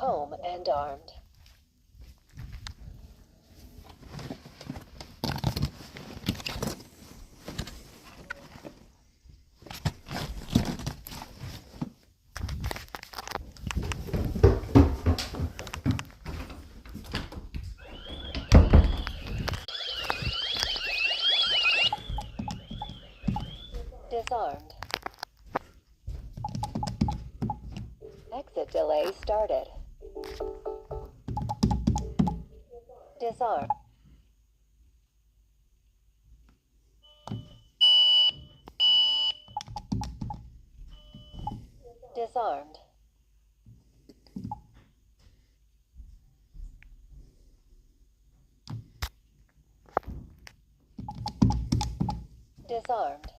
home and armed. Disarmed. Exit delay started. Disarm. Disarmed. Disarmed.